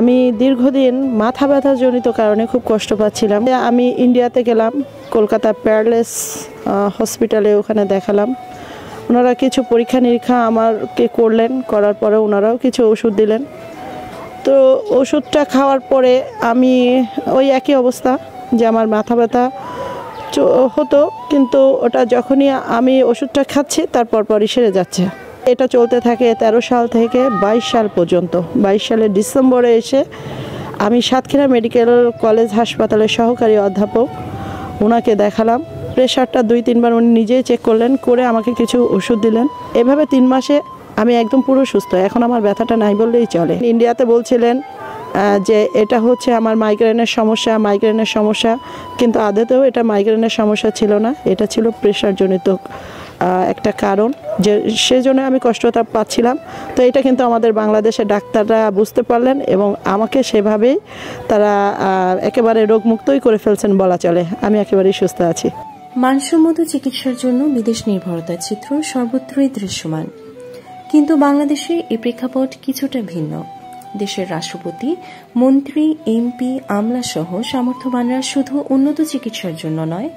আমি দীর্ঘদিন মাথা ব্যথাজনিত কারণে খুব কষ্ট পাচ্ছিলাম। আমি ইন্ডিয়াতে গেলাম, কলকাতা প্যারালেস হসপিটালে, ওখানে দেখালাম। ওনারা কিছু পরীক্ষা নিরীক্ষা আমাকে করলেন, করার পরে ওনারাও কিছু ওষুধ দিলেন। তো ওষুধটা খাওয়ার পরে আমি ওই একই অবস্থা, যে আমার মাথা ব্যথা হতো, কিন্তু ওটা যখনই আমি ওষুধটা খাচ্ছি তারপর পরই সেরে যাচ্ছে। এটা চলতে থাকে 13 সাল থেকে 22 সাল পর্যন্ত। 22 সালের ডিসেম্বরে এসে আমি সাতক্ষীরা মেডিকেল কলেজ হাসপাতালের সহকারী অধ্যাপক, ওনাকে দেখালাম। প্রেশারটা 2-3 বার উনি নিজেই চেক করলেন, করে আমাকে কিছু ওষুধ দিলেন। এভাবে 3 মাসে আমি একদম পুরো সুস্থ। এখন আমার ব্যথাটা নাই বললেই চলে। ইন্ডিয়াতে বলছিলেন যে এটা হচ্ছে আমার মাইগ্রেনের সমস্যা, কিন্তু আদতেও এটা মাইগ্রেনের সমস্যা ছিল না, এটা ছিল প্রেশারজনিত একটা কারণ, যে সেজন্য আমি কষ্টটা পাচ্ছিলাম। তো এটা কিন্তু আমাদের বাংলাদেশের ডাক্তাররা বুঝতে পারলেন এবং আমাকে সেভাবেই তারা একেবারে রোগমুক্তই করে ফেলছেন বলা চলে। আমি একেবারেই সুস্থ আছি। মানসম্মত চিকিৎসার জন্য বিদেশ নির্ভরতার চিত্র সর্বত্রই দৃশ্যমান, কিন্তু বাংলাদেশে এই প্রেক্ষাপট কিছুটা ভিন্ন। দেশের রাষ্ট্রপতি, মন্ত্রী, এমপি, আমলা সহ সামর্থ্যবানরা শুধু উন্নত চিকিৎসার জন্য নয়,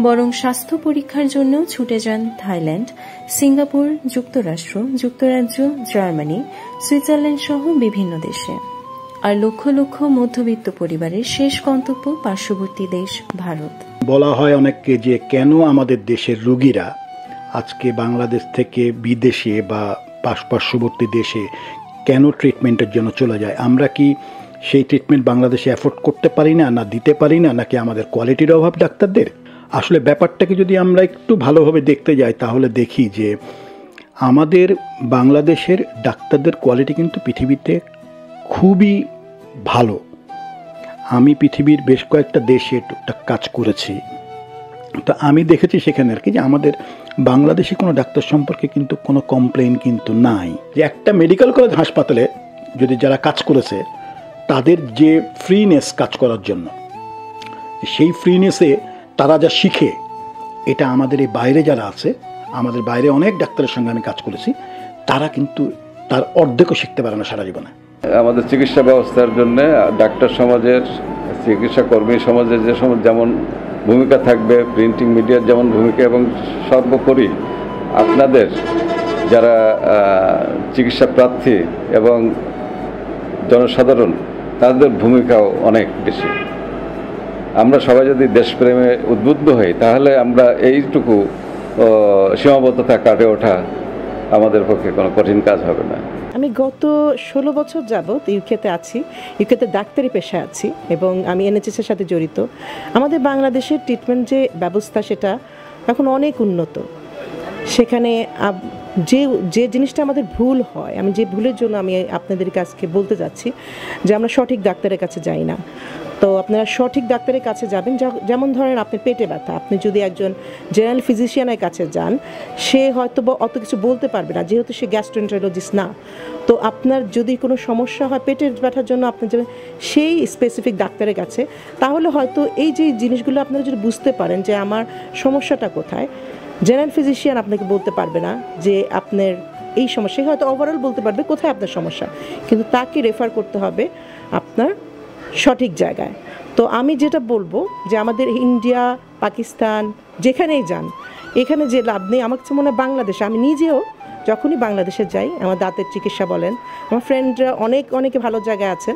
বরং স্বাস্থ্য পরীক্ষার জন্য ছুটে যান থাইল্যান্ড, সিঙ্গাপুর, যুক্তরাষ্ট্র, যুক্তরাজ্য, জার্মানি, সুইজারল্যান্ড সহ বিভিন্ন দেশে। আর লক্ষ লক্ষ মধ্যবিত্ত পরিবারের শেষ গন্তব্য পার্শ্ববর্তী দেশ ভারত। বলা হয় অনেককে যে কেন আমাদের দেশের রোগীরা আজকে বাংলাদেশ থেকে বিদেশে বা পার্শ্ববর্তী দেশে কেন ট্রিটমেন্টের জন্য চলে যায়। আমরা কি সেই ট্রিটমেন্ট বাংলাদেশে অ্যাফোর্ড করতে পারি না, না দিতে পারি না, নাকি আমাদের কোয়ালিটির অভাব ডাক্তারদের? আসলে ব্যাপারটাকে যদি আমরা একটু ভালোভাবে দেখতে যাই তাহলে দেখি যে আমাদের বাংলাদেশের ডাক্তারদের কোয়ালিটি কিন্তু পৃথিবীতে খুবই ভালো। আমি পৃথিবীর বেশ কয়েকটা দেশে টুকটাক কাজ করেছি, তো আমি দেখেছি সেখানে আর কি যে আমাদের বাংলাদেশে কোনো ডাক্তার সম্পর্কে কিন্তু কোনো কমপ্লেন কিন্তু নাই। যে একটা মেডিকেল কলেজ হাসপাতালে যদি যারা কাজ করেছে তাদের যে ফ্রিনেস কাজ করার জন্য, সেই ফ্রিনেসে তারা যা শিখে, এটা আমাদের এই বাইরে যারা আছে, আমাদের বাইরে অনেক ডাক্তারের সঙ্গে আমি কাজ করেছি, তারা কিন্তু তার অর্ধেকও শিখতে পারে না সারা জীবনে। আমাদের চিকিৎসা ব্যবস্থার জন্য ডাক্তার সমাজের, চিকিৎসা কর্মী সমাজের যেমন ভূমিকা থাকবে, প্রিন্টিং মিডিয়ার যেমন ভূমিকা, এবং সর্বোপরি আপনাদের যারা চিকিৎসা প্রার্থী এবং জনসাধারণ, তাদের ভূমিকাও অনেক বেশি। আমরা সবাই যদি দেশপ্রেমে উদ্বুদ্ধ হই তাহলে আমরা এইটুকু সীমাবদ্ধতা কাটে ওঠা আমাদের পক্ষে কোনো কঠিন কাজ হবে না। আমি গত 16 বছর যাবৎ ইউকেতে আছি, ইউকেতে ডাক্তারি পেশায় আছি এবং আমি এনএচএসের সাথে জড়িত। আমাদের বাংলাদেশের ট্রিটমেন্ট যে ব্যবস্থা সেটা এখন অনেক উন্নত। সেখানে যে জিনিসটা আমাদের ভুল হয়, আমি যে ভুলের জন্য আমি আপনাদের কাছে বলতে যাচ্ছি যে আমরা সঠিক ডাক্তারের কাছে যাই না। তো আপনারা সঠিক ডাক্তারের কাছে যাবেন। যেমন ধরেন আপনার পেটে ব্যথা, আপনি যদি একজন জেনারেল ফিজিশিয়ানের কাছে যান, সে হয়তো অত কিছু বলতে পারবে না, যেহেতু সে গ্যাস্ট্রোএন্টারোলজিস্ট না। তো আপনার যদি কোনো সমস্যা হয় পেটের ব্যথার জন্য, আপনি যাবেন সেই স্পেসিফিক ডাক্তারের কাছে। তাহলে হয়তো এই যে জিনিসগুলো আপনারা যদি বুঝতে পারেন যে আমার সমস্যাটা কোথায়, জেনারেল ফিজিশিয়ান আপনাকে বলতে পারবে না যে আপনার এই সমস্যা, হয়তো ওভারঅল বলতে পারবে কোথায় আপনার সমস্যা, কিন্তু তাকে রেফার করতে হবে আপনার সঠিক জায়গায়। তো আমি যেটা বলবো যে আমাদের ইন্ডিয়া, পাকিস্তান যেখানেই যান, এখানে যে লাভ নেই। আমার কাছে মনে হয় বাংলাদেশে, আমি নিজেও যখনই বাংলাদেশে যাই, আমার দাঁতের চিকিৎসা বলেন, আমার ফ্রেন্ডরা অনেকে ভালো জায়গায় আছেন,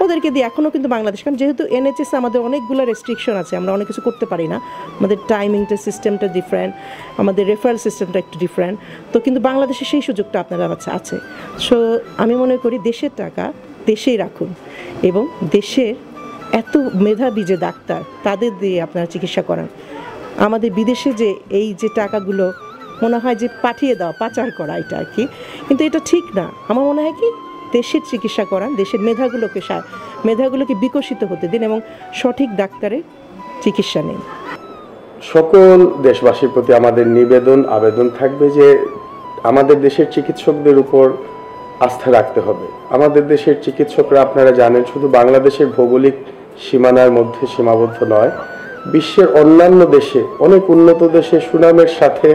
ওদেরকে দিয়ে এখনও কিন্তু বাংলাদেশ, কারণ যেহেতু এনএচএস আমাদের অনেকগুলো রেস্ট্রিকশন আছে, আমরা অনেক কিছু করতে পারি না, আমাদের টাইমিংটা সিস্টেমটা ডিফারেন্ট, আমাদের রেফারেল সিস্টেমটা একটু ডিফারেন্ট। তো কিন্তু বাংলাদেশে সেই সুযোগটা আপনারা আছে। সো আমি মনে করি দেশের টাকা দেশেই রাখুন এবং দেশের এত মেধাবী যে ডাক্তার, তাদের দিয়ে আপনারা চিকিৎসা করান। আমাদের বিদেশে যে এই যে টাকাগুলো মনে হয় যে পাঠিয়ে দেওয়া, পাচার করা, এটা আর কি, কিন্তু এটা ঠিক না। আমার মনে হয় কি দেশের চিকিৎসা করান, দেশের মেধাগুলোকে বিকশিত হতে দিন এবং সঠিক ডাক্তারের চিকিৎসা নিন। সকল দেশবাসীর প্রতি আমাদের আবেদন থাকবে যে আমাদের দেশের চিকিৎসকদের উপর আস্থা রাখতে হবে। আমাদের দেশের চিকিৎসকরা আপনারা জানেন শুধু বাংলাদেশের ভৌগোলিক সীমানার মধ্যে সীমাবদ্ধ নয়, বিশ্বের অন্যান্য দেশে, অনেক উন্নত দেশে সুনামের সাথে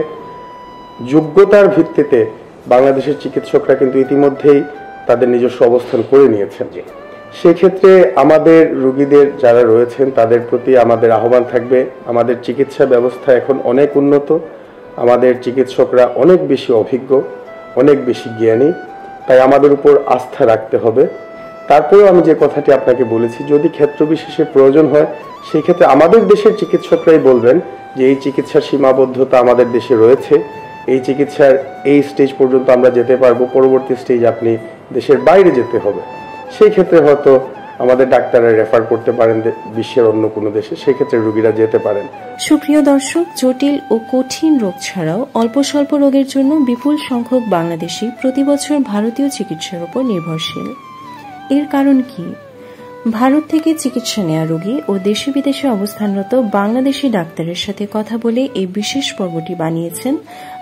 যোগ্যতার ভিত্তিতে বাংলাদেশের চিকিৎসকরা কিন্তু ইতিমধ্যেই তাদের নিজস্ব অবস্থান করে নিয়েছেন। সেক্ষেত্রে আমাদের রোগীদের যারা রয়েছেন তাদের প্রতি আমাদের আহ্বান থাকবে, আমাদের চিকিৎসা ব্যবস্থা এখন অনেক উন্নত, আমাদের চিকিৎসকরা অনেক বেশি অভিজ্ঞ, অনেক বেশি জ্ঞানী, তাই আমাদের উপর আস্থা রাখতে হবে। তারপরেও আমি যে কথাটি আপনাকে বলেছি, যদি ক্ষেত্র বিশেষে প্রয়োজন হয় সেই ক্ষেত্রে আমাদের দেশের চিকিৎসকরাই বলবেন যে এই চিকিৎসার সীমাবদ্ধতা আমাদের দেশে রয়েছে, এই চিকিৎসার এই স্টেজ পর্যন্ত আমরা যেতে পারবো, পরবর্তী স্টেজ আপনি দেশের বাইরে যেতে হবে। সেই ক্ষেত্রে হয়তো আমাদের ডাক্তাররা রেফার করতে পারেন বিশ্বের অন্য কোনো দেশে, সেই ক্ষেত্রে রোগীরা যেতে পারেন। সুপ্রিয় দর্শক, জটিল ও কঠিন রোগ ছাড়াও অল্প স্বল্প রোগের জন্য বিপুল সংখ্যক বাংলাদেশি প্রতি বছর ভারতীয় চিকিৎসার উপর নির্ভরশীল। এর কারণ কি? ভারত থেকে চিকিৎসা নেওয়া রোগী ও দেশে বিদেশে অবস্থানরত বাংলাদেশি ডাক্তারের সাথে কথা বলে এই বিশেষ পর্বটি বানিয়েছেন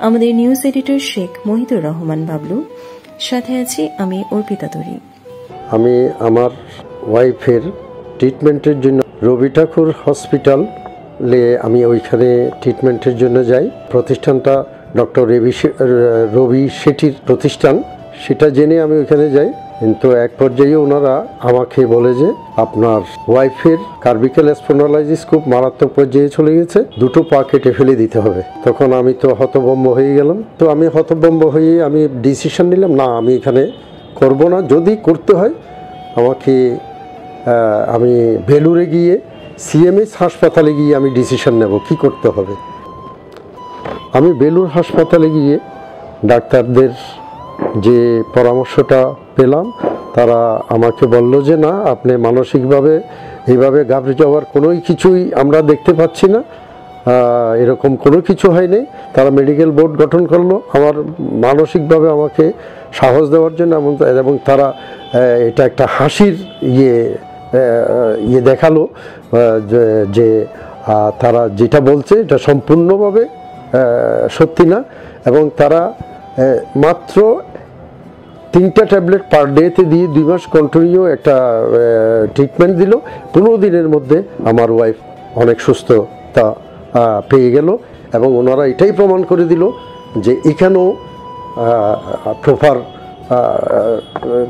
আমাদের নিউজ এডিটর শেখ মহিদুর রহমান বাবলু। সাথে আছি আমি অর্পিতা তরি। আমি আমার ওয়াইফের ট্রিটমেন্টের জন্য রবি ঠাকুর হসপিটালে আমি ওইখানে ট্রিটমেন্টের জন্য যাই। প্রতিষ্ঠানটা ডক্টর রবি শেঠির প্রতিষ্ঠান, সেটা জেনে আমি ওইখানে যাই। কিন্তু এক পর্যায়ে ওনারা আমাকে বলে যে আপনার ওয়াইফের কার্বিক্যাল স্পন্ডালাইটিস খুব মারাত্মক পর্যায়ে চলে গেছে, দুটো পা কেটে ফেলে দিতে হবে। তখন আমি তো হতভম্ব হয়ে গেলাম। তো আমি হতভম্ব হয়ে আমি ডিসিশন নিলাম, না আমি এখানে করব না, যদি করতে হয় আমাকে আমি বেলুড়ে গিয়ে সিএমএস হাসপাতালে গিয়ে আমি ডিসিশন নেব কি করতে হবে। আমি বেলুর হাসপাতালে গিয়ে ডাক্তারদের যে পরামর্শটা পেলাম, তারা আমাকে বলল যে না, আপনি মানসিকভাবে এইভাবে ঘাবড়ে যাওয়ার কোনো কিছুই আমরা দেখতে পাচ্ছি না, এরকম কোনো কিছু হয়নি। তারা মেডিকেল বোর্ড গঠন করলো আমার মানসিকভাবে আমাকে সাহস দেওয়ার জন্য, এবং তারা এটা একটা হাসির ইয়ে দেখালো যে তারা যেটা বলছে এটা সম্পূর্ণভাবে সত্যি না, এবং তারা মাত্র 3টা ট্যাবলেট পার ডেতে দিয়ে 2 মাস কন্টিনিউ একটা ট্রিটমেন্ট দিল। 15 দিনের মধ্যে আমার ওয়াইফ অনেক সুস্থতা পেয়ে গেল, এবং ওনারা এটাই প্রমাণ করে দিল যে এখানেও প্রপার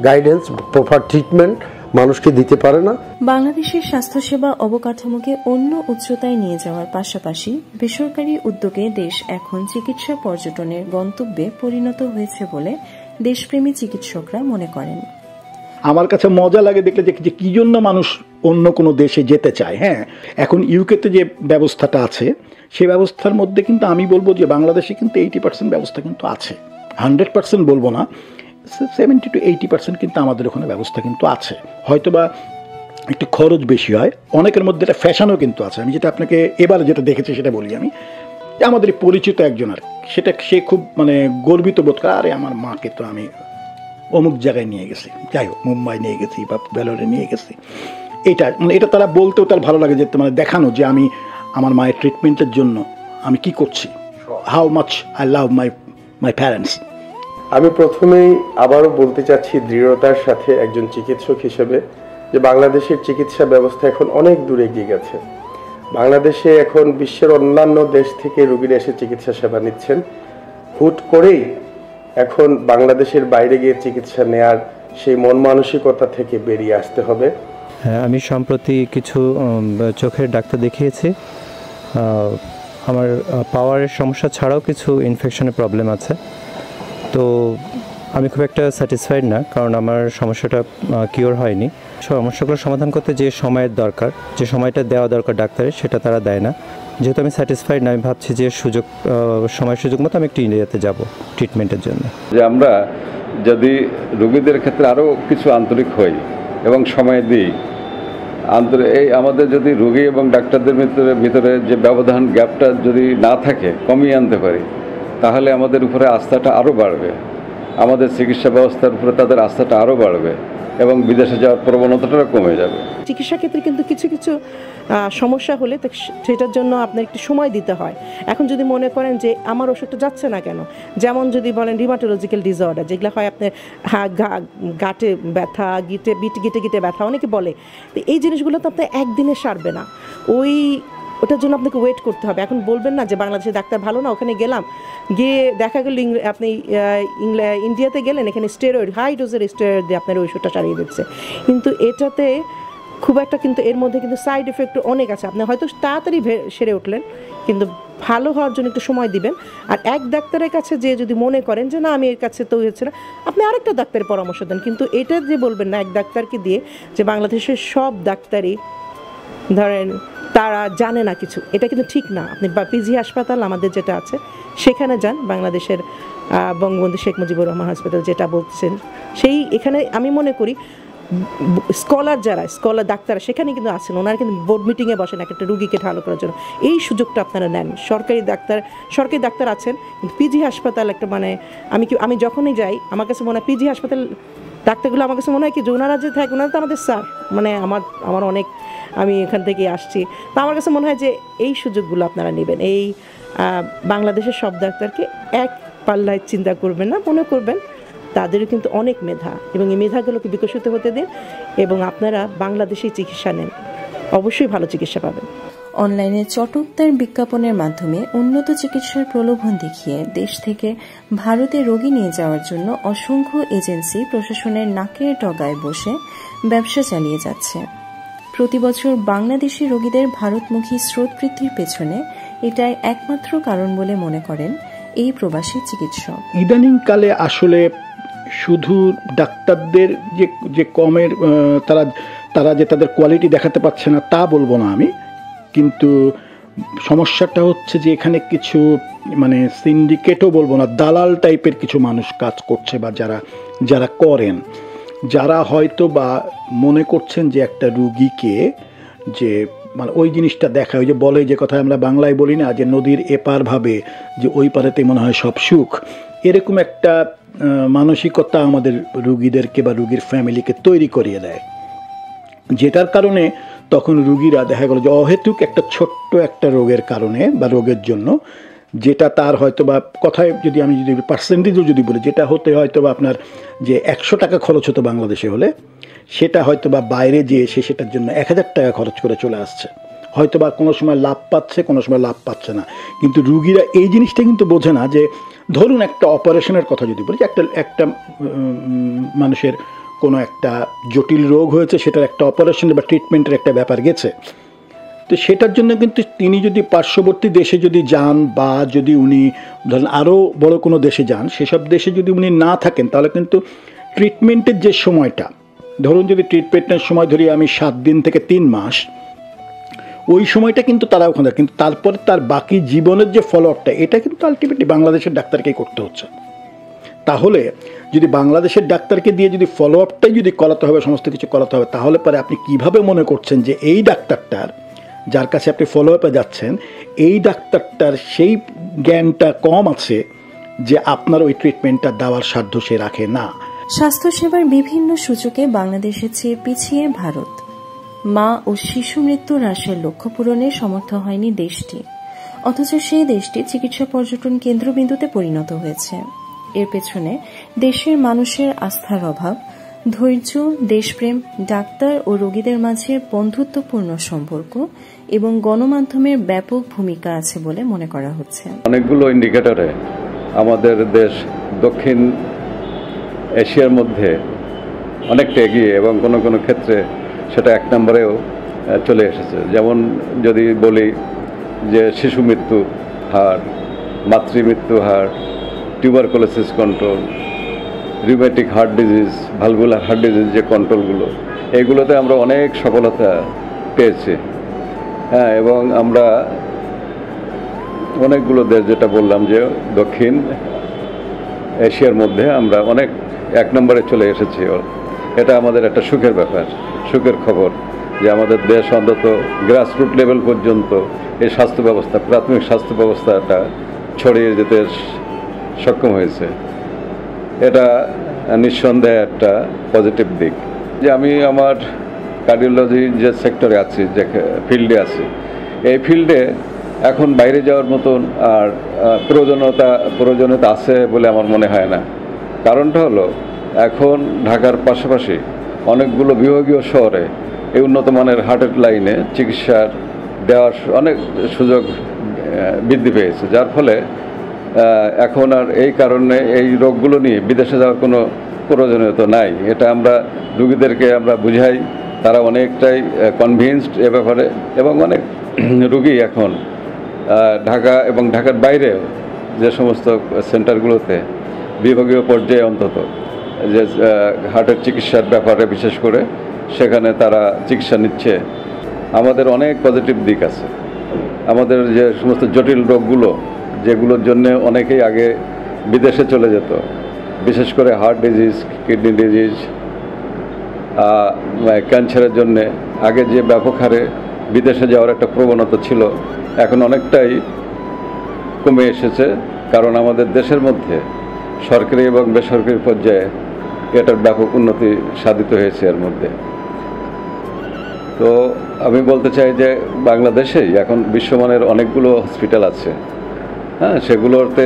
গাইডেন্স, প্রপার ট্রিটমেন্ট মানুষকে দিতে পারে না। বাংলাদেশের স্বাস্থ্যসেবা অবকাঠামোকে অন্য উচ্চতায় নিয়ে যাওয়ার পাশাপাশি বেসরকারি উদ্যোগে দেশ এখন চিকিৎসা পর্যটনের গন্তব্যে পরিণত হয়েছে বলে দেশপ্রেমী চিকিৎসকরা মনে করেন। আমার কাছে মজা লাগে দেখলে যে কি জন্য মানুষ অন্য কোনো দেশে যেতে চায়। হ্যাঁ, এখন ইউকেতে যে ব্যবস্থাটা আছে সেই ব্যবস্থার মধ্যে কিন্তু আমি বলবো যে বাংলাদেশে কিন্তু 80% ব্যবস্থা কিন্তু আছে, 100% বলবো না, 70 to 80% কিন্তু আমাদের ওখানে ব্যবস্থা কিন্তু আছে। হয়তোবা একটু খরচ বেশি হয়, অনেকের মধ্যে একটা ফ্যাশনও কিন্তু আছে। আমি যেটা আপনাকে এবার যেটা দেখেছি সেটা বলি, আমি যে আমাদের পরিচিত একজন আর সেটা সে খুব মানে গর্বিত বোধ করে, আরে আমার মাকে তো আমি অমুক জায়গায় নিয়ে গেছি, যাই হোক মুম্বাই নিয়ে গেছি বা বেলোরে নিয়ে গেছি। এটা মানে এটা তারা বলতেও তার ভালো লাগে, যে মানে দেখানো যে আমি আমার মায়ের ট্রিটমেন্টের জন্য আমি কি করছি, how much I love my parents. আমি প্রথমেই আবারও বলতে চাচ্ছি দৃঢ়তার সাথে একজন চিকিৎসক হিসেবে যে বাংলাদেশের চিকিৎসা ব্যবস্থা এখন অনেক দূরে এগিয়ে গেছে। বাংলাদেশে এখন বিশ্বের অন্যান্য দেশ থেকে রোগীরা এসে চিকিৎসা সেবা নিচ্ছেন। হুট করেই এখন বাংলাদেশের বাইরে গিয়ে চিকিৎসা নেয়ার সেই মন মানসিকতা থেকে বেরিয়ে আসতে হবে। হ্যাঁ, আমি সম্প্রতি কিছু চোখের ডাক্তার দেখিয়েছি। আমার পাওয়ারের সমস্যা ছাড়াও কিছু ইনফেকশনের প্রবলেম আছে। তো আমি খুব একটা স্যাটিসফাইড না, কারণ আমার সমস্যাটা কিওর হয়নি। সমস্যাগুলো সমাধান করতে যে সময়ের দরকার, যে সময়টা দেওয়া দরকার ডাক্তারের, সেটা তারা দেয় না। যেহেতু আমি স্যাটিসফাইড না, আমি ভাবছি যে সময় সুযোগ মতো আমি একটু ইন্ডিয়াতে যাব ট্রিটমেন্টের জন্য। যে আমরা যদি রোগীদের ক্ষেত্রে আরও কিছু আন্তরিক হই এবং সময় দিই, এই আমাদের যদি রোগী এবং ডাক্তারদের ভিতরে যে ব্যবধান, গ্যাপটা যদি না থাকে, কমিয়ে আনতে পারি, তাহলে আমাদের উপরে আস্থাটা আরও বাড়বে, আমাদের চিকিৎসা ব্যবস্থার উপরে তাদের আস্থাটা আরও বাড়বে, এবং বিদেশে যাওয়ার প্রবণতাটা কমে যাবে। চিকিৎসা ক্ষেত্রে কিন্তু কিছু কিছু সমস্যা হলে সেটার জন্য আপনার একটু সময় দিতে হয়। এখন যদি মনে করেন যে আমার ওষুধটা যাচ্ছে না কেন, যেমন যদি বলেন রিমাটোলজিক্যাল ডিসঅর্ডার, যেগুলো হয় আপনার গাঁটে ব্যথা, গিটে ব্যথা অনেকে বলে, তো এই জিনিসগুলো তো আপনার একদিনে সারবে না। ওটার জন্য আপনাকে ওয়েট করতে হবে। এখন বলবেন না যে বাংলাদেশের ডাক্তার ভালো না, ওখানে গেলাম, গিয়ে দেখা গেল আপনি ইন্ডিয়াতে গেলেন, এখানে স্টেরয়েড, হাই ডোজের স্টেরয়েড দিয়ে আপনার ওষুধটা সারিয়ে দিচ্ছে। কিন্তু এটাতে খুব একটা, কিন্তু এর মধ্যে কিন্তু সাইড এফেক্ট অনেক আছে। আপনি হয়তো তাড়াতাড়ি সেরে উঠলেন, কিন্তু ভালো হওয়ার জন্য একটু সময় দিবেন। আর এক ডাক্তারের কাছে যে যদি মনে করেন যে না আমি এর কাছে তো হচ্ছে না, আপনি আরেকটা ডাক্তারের পরামর্শ দেন। কিন্তু এটা যে বলবেন না এক ডাক্তারকে দিয়ে যে বাংলাদেশের সব ডাক্তারই ধরেন তারা জানে না কিছু, এটা কিন্তু ঠিক না। আপনি পিজি হাসপাতাল আমাদের যেটা আছে সেখানে যান, বাংলাদেশের বঙ্গবন্ধু শেখ মুজিবুর রহমান হাসপাতাল যেটা বলছেন, সেই এখানে আমি মনে করি স্কলার ডাক্তার সেখানে কিন্তু আছেন, ওনারা কিন্তু বোর্ড মিটিংয়ে বসেন একটা রুগীকে ভালো করার জন্য। এই সুযোগটা আপনারা নেন। সরকারি ডাক্তার আছেন, কিন্তু পিজি হাসপাতাল একটা আমি যখনই যাই আমার কাছে মনে হয় পিজি হাসপাতাল ডাক্তারগুলো আমার কাছে মনে হয় কি যে ওনারা যে থাকে ওনারা তো আমাদের স্যার, আমার অনেক, আমি এখান থেকে আসছি, তো আমার কাছে মনে হয় যে এই সুযোগগুলো আপনারা নেবেন। এই বাংলাদেশের সব ডাক্তারকে এক পাল্লায় চিন্তা করবেন না, মনে করবেন তাদেরও কিন্তু অনেক মেধা, এবং এই মেধাগুলোকে বিকশিত হতে দিন এবং আপনারা বাংলাদেশেই চিকিৎসা নেন, অবশ্যই ভালো চিকিৎসা পাবেন। অনলাইনে চটকদার বিজ্ঞাপনের মাধ্যমে উন্নত চিকিৎসার প্রলোভন দেখিয়ে দেশ থেকে ভারতে রোগী নিয়ে যাওয়ার জন্য অসংখ্য এজেন্সি প্রশাসনের নাকের ডগায় বসে ব্যবসা চালিয়ে যাচ্ছে। প্রতিবছর বাংলাদেশি রোগীদের ভারতমুখী স্রোত বৃদ্ধির পেছনে এটাই একমাত্র কারণ বলে মনে করেন এই প্রবাসী চিকিৎসক। ইদানিংকালে আসলে শুধু ডাক্তারদের যে কমের তারা যে তাদের কোয়ালিটি দেখাতে পারছে না তা বলবো না আমি, কিন্তু সমস্যাটা হচ্ছে যে এখানে কিছু সিন্ডিকেটও বলবো না, দালাল টাইপের কিছু মানুষ কাজ করছে, বা যারা করেন, যারা হয়তো বা মনে করছেন যে একটা রুগীকে যে ওই জিনিসটা দেখায়, ওই যে বলে যে কথা আমরা বাংলায় বলি না যে নদীর এপার ভাবে যে ওই পারেতে মনে হয় সব সুখ, এরকম একটা মানসিকতা আমাদের রুগীদেরকে বা রুগীর ফ্যামিলিকে তৈরি করিয়ে দেয়, যেটার কারণে তখন রুগীরা দেখা গেল যে অহেতুক একটা ছোট্ট একটা রোগের কারণে বা রোগের জন্য, যেটা তার হয়তো বা কথায় আমি যদি পার্সেন্টেজও যদি বলি, যেটা হতে হয়তো বা আপনার যে 100 টাকা খরচ হতো বাংলাদেশে হলে, সেটা হয়তো বা বাইরে যেয়ে সেটার জন্য 1000 টাকা খরচ করে চলে আসছে, হয়তো বা কোনো সময় লাভ পাচ্ছে, কোনো সময় লাভ পাচ্ছে না। কিন্তু রুগীরা এই জিনিসটা কিন্তু বোঝে না যে ধরুন একটা অপারেশনের কথা যদি বলি, একটা মানুষের কোনো একটা জটিল রোগ হয়েছে, সেটার একটা অপারেশনের বা ট্রিটমেন্টের একটা ব্যাপার গেছে, তো সেটার জন্য কিন্তু তিনি যদি পার্শ্ববর্তী দেশে যদি যান, বা যদি উনি ধরেন আরও বড় কোনো দেশে যান, সেসব দেশে যদি উনি না থাকেন, তাহলে কিন্তু ট্রিটমেন্টের যে সময়টা, ধরুন যদি ট্রিটমেন্টের সময় ধরি আমি 7 দিন থেকে 3 মাস, ওই সময়টা কিন্তু তারা ওখানে, কিন্তু তারপরে তার বাকি জীবনের যে ফলো আপটা, এটা কিন্তু আলটিমেটলি বাংলাদেশের ডাক্তারকেই করতে হচ্ছে। তাহলে যদি বাংলাদেশের ডাক্তারকে দিয়ে যদি ফলো আপটাই যদি করাতে হবে, সমস্ত কিছু করাতে হবে, তাহলে পরে আপনি কিভাবে মনে করছেন যে এই ডাক্তারটার, যার কাছে আপনি ফলো আপে যাচ্ছেন, এই ডাক্তারটার সেই জ্ঞানটা কম আছে যে আপনার ওই ট্রিটমেন্টটা দেওয়ার সাধ্য সে রাখে না। স্বাস্থ্যসেবার বিভিন্ন সূচকে বাংলাদেশের চেয়ে পিছিয়ে ভারত। মা ও শিশু মৃত্যু হ্রাসের লক্ষ্য পূরণে সমর্থ হয়নি দেশটি, অথচ সেই দেশটি চিকিৎসা পর্যটন কেন্দ্রবিন্দুতে পরিণত হয়েছে। এর পেছনে দেশের মানুষের আস্থার অভাব, ধৈর্য, দেশপ্রেম, ডাক্তার ও রোগীদের মাঝে বন্ধুত্বপূর্ণ সম্পর্ক এবং গণমাধ্যমের ব্যাপক ভূমিকা আছে বলে মনে করা হচ্ছে। অনেকগুলো ইন্ডিকেটরে আমাদের দেশ দক্ষিণ এশিয়ার মধ্যে অনেকটা এগিয়ে, এবং কোনো কোনো ক্ষেত্রে সেটা 1 নম্বরেও চলে এসেছে। যেমন যদি বলি যে শিশু মৃত্যু হার, মাতৃমৃত্যু হার, tuberculosis control, rheumatic heart disease, valvular heart disease যে কন্ট্রোলগুলো, এগুলোতে আমরা অনেক সফলতা পেয়েছি। হ্যাঁ, এবং আমরা অনেকগুলো দেশ, যেটা বললাম যে দক্ষিণ এশিয়ার মধ্যে আমরা অনেক 1 নম্বরে চলে এসেছি। এটা আমাদের একটা সুখের ব্যাপার, সুখের খবর যে আমাদের দেশ অন্তত গ্রাসরুট লেভেল পর্যন্ত এই স্বাস্থ্য ব্যবস্থা, প্রাথমিক স্বাস্থ্য ব্যবস্থাটা ছড়িয়ে যেতে সক্ষম হয়েছে। এটা নিঃসন্দেহে একটা পজিটিভ দিক। যে আমি আমার কার্ডিওলজি যে সেক্টরে আছি, যে ফিল্ডে আছি, এই ফিল্ডে এখন বাইরে যাওয়ার মতন আর প্রয়োজনীয়তা আছে বলে আমার মনে হয় না। কারণটা হলো এখন ঢাকার পাশাপাশি অনেকগুলো বিভাগীয় শহরে এই উন্নত মানের হার্টের লাইনে চিকিৎসার দেওয়ার অনেক সুযোগ বৃদ্ধি পেয়েছে, যার ফলে এখন আর এই কারণে এই রোগগুলো নিয়ে বিদেশে যাওয়ার কোনো প্রয়োজনীয়তা নাই। এটা আমরা রুগীদেরকে আমরা বুঝাই, তারা অনেকটাই কনভিন্সড এ ব্যাপারে, এবং অনেক রুগী এখন ঢাকা এবং ঢাকার বাইরে যে সমস্ত সেন্টারগুলোতে বিভাগীয় পর্যায়ে অন্তত যে হার্টের চিকিৎসার ব্যাপারে বিশেষ করে সেখানে তারা চিকিৎসা নিচ্ছে। আমাদের অনেক পজিটিভ দিক আছে। আমাদের যে সমস্ত জটিল রোগগুলো যেগুলোর জন্য অনেকেই আগে বিদেশে চলে যেত, বিশেষ করে হার্ট ডিজিজ, কিডনি ডিজিজ, ক্যান্সারের জন্যে আগে যে ব্যাপক হারে বিদেশে যাওয়ার একটা প্রবণতা ছিল, এখন অনেকটাই কমে এসেছে। কারণ আমাদের দেশের মধ্যে সরকারি এবং বেসরকারি পর্যায়ে এটার ব্যাপক উন্নতি সাধিত হয়েছে এর মধ্যে। তো আমি বলতে চাই যে বাংলাদেশেই এখন বিশ্বমানের অনেকগুলো হসপিটাল আছে, হ্যাঁ, সেগুলোতে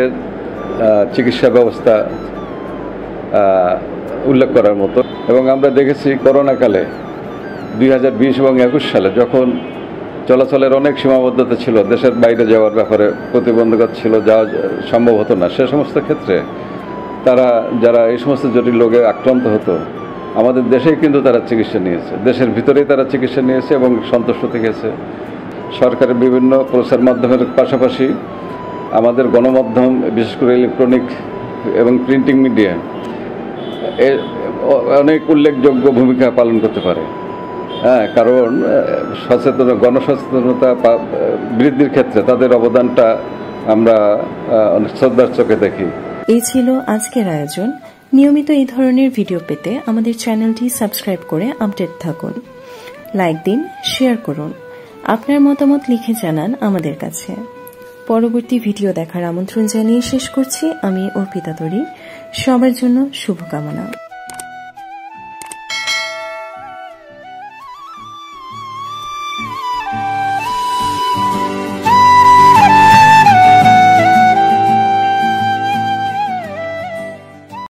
চিকিৎসা ব্যবস্থা উল্লেখ করার মতো। এবং আমরা দেখেছি করোনাকালে 2020 এবং 21 সালে যখন চলাচলের অনেক সীমাবদ্ধতা ছিল, দেশের বাইরে যাওয়ার ব্যাপারে প্রতিবন্ধকতা ছিল, যাওয়া সম্ভব হতো না, সে সমস্ত ক্ষেত্রে তারা যারা এই সমস্ত জটিল রোগে আক্রান্ত হতো আমাদের দেশেই কিন্তু তারা চিকিৎসা নিয়েছে, দেশের ভিতরেই তারা চিকিৎসা নিয়েছে এবং সন্তুষ্ট থেকেছে। সরকারের বিভিন্ন প্রচার মাধ্যমের পাশাপাশি আমাদের গণমাধ্যম, বিশেষ করে ইলেকট্রনিক এবং প্রিন্টিং মিডিয়া অনেক উল্লেখযোগ্য ভূমিকা পালন করতে পারে। হ্যাঁ, কারণ গণসচেতনতা বৃদ্ধির ক্ষেত্রে তাদের অবদানটা আমরা অনেক শ্রদ্ধার চোখে দেখি। এই ছিল আজকের আয়োজন। নিয়মিত এই ধরনের ভিডিও পেতে আমাদের চ্যানেলটি সাবস্ক্রাইব করে আপডেট থাকুন। লাইক দিন, শেয়ার করুন, আপনার মতামত লিখে জানান আমাদের কাছে। পরবর্তী ভিডিও দেখার আমন্ত্রণ জানিয়ে শেষ করছি আমি অর্পিতা তরি। সবার জন্য শুভকামনা।